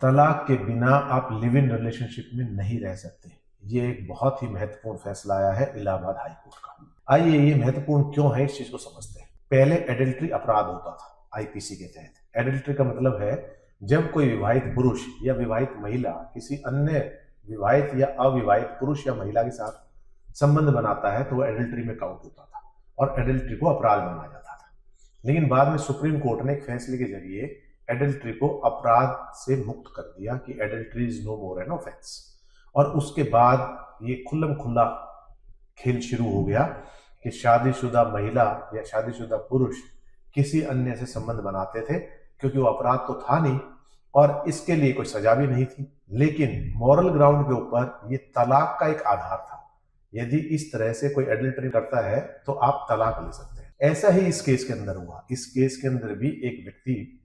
तलाक के बिना आप लिव इन रिलेशनशिप में नहीं रह सकते। ये एक बहुत ही महत्वपूर्ण फैसला आया है इलाहाबाद हाई कोर्ट का। आइए ये महत्वपूर्ण क्यों है इस चीज को समझते हैं। पहले एडल्ट्री अपराध होता था आईपीसी के तहत। एडल्ट्री का मतलब है जब कोई विवाहित पुरुष या विवाहित महिला किसी अन्य विवाहित या अविवाहित पुरुष या महिला के साथ संबंध बनाता है तो वो एडल्ट्री में काउंट होता था और एडल्ट्री को अपराध माना जाता था। लेकिन बाद में सुप्रीम कोर्ट ने एक फैसले के जरिए एडल्ट्री को अपराध से मुक्त कर दिया कि adultery is no more an offence. और उसके बाद ये खुल्लम खुल्ला खेल शुरू हो गया कि शादीशुदा महिला या शादीशुदा पुरुष किसी अन्य से संबंध बनाते थे क्योंकि वो अपराध तो था नहीं और इसके लिए कोई सजा भी नहीं थी। लेकिन मॉरल ग्राउंड के ऊपर ये तलाक का एक आधार था। यदि इस तरह से कोई एडल्ट्री करता है तो आप तलाक ले सकते हैं। ऐसा ही इस केस के अंदर हुआ। इस केस के अंदर भी एक व्यक्ति,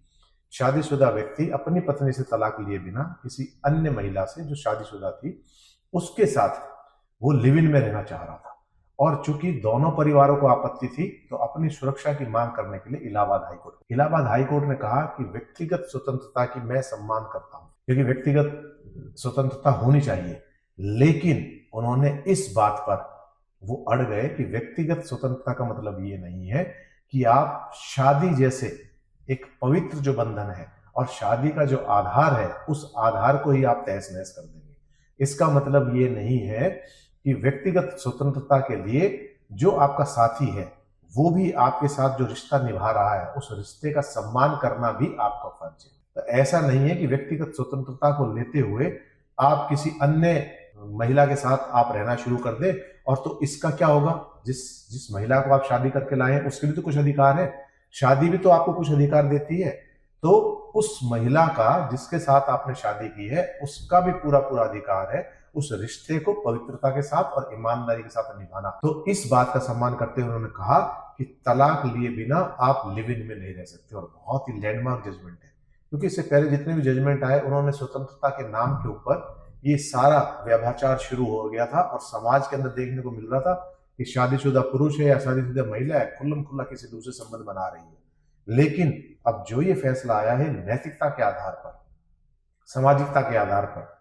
शादीशुदा व्यक्ति, अपनी पत्नी से तलाक लिए बिना किसी अन्य महिला से जो शादीशुदा थी उसके साथ वो लिव इन में रहना चाह रहा था। और चूंकि दोनों परिवारों को आपत्ति थी तो अपनी सुरक्षा की मांग करने के लिए इलाहाबाद हाई कोर्ट ने कहा कि व्यक्तिगत स्वतंत्रता की मैं सम्मान करता हूं क्योंकि व्यक्तिगत स्वतंत्रता होनी चाहिए। लेकिन उन्होंने इस बात पर वो अड़ गए कि व्यक्तिगत स्वतंत्रता का मतलब ये नहीं है कि आप शादी जैसे एक पवित्र जो बंधन है और शादी का जो आधार है उस आधार को ही आप तहस नहस कर देंगे। इसका मतलब ये नहीं है कि व्यक्तिगत स्वतंत्रता के लिए जो आपका साथी है वो भी आपके साथ जो रिश्ता निभा रहा है उस रिश्ते का सम्मान करना भी आपका फर्ज है। तो ऐसा नहीं है कि व्यक्तिगत स्वतंत्रता को लेते हुए आप किसी अन्य महिला के साथ आप रहना शुरू कर दे। और तो इसका क्या होगा, जिस जिस महिला को आप शादी करके लाए हैं उसके भी तो कुछ अधिकार है। शादी भी तो आपको कुछ अधिकार देती है। तो उस महिला का जिसके साथ आपने शादी की है उसका भी पूरा पूरा अधिकार है उस रिश्ते को पवित्रता के साथ और ईमानदारी के साथ निभाना। तो इस बात का सम्मान करते हुए उन्होंने कहा कि तलाक लिए बिना आप लिव इन में नहीं रह सकते। और बहुत ही लैंडमार्क जजमेंट है क्योंकि इससे पहले जितने भी जजमेंट आए उन्होंने स्वतंत्रता के नाम के ऊपर ये सारा व्यभिचार शुरू हो गया था और समाज के अंदर देखने को मिल रहा था कि शादीशुदा पुरुष है या शादीशुदा महिला है खुल्लम खुल्ला किसी दूसरे संबंध बना रही है। लेकिन अब जो ये फैसला आया है नैतिकता के आधार पर, सामाजिकता के आधार पर,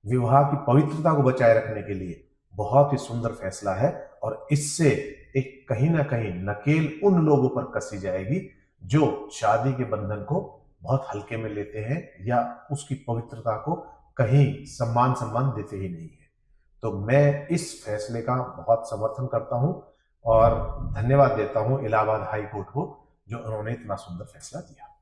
विवाह की पवित्रता को बचाए रखने के लिए बहुत ही सुंदर फैसला है। और इससे एक कहीं ना कहीं नकेल उन लोगों पर कसी जाएगी जो शादी के बंधन को बहुत हल्के में लेते हैं या उसकी पवित्रता को कहीं सम्मान देते ही नहीं है। तो मैं इस फैसले का बहुत समर्थन करता हूं और धन्यवाद देता हूं इलाहाबाद हाई कोर्ट को जो उन्होंने इतना सुंदर फैसला दिया।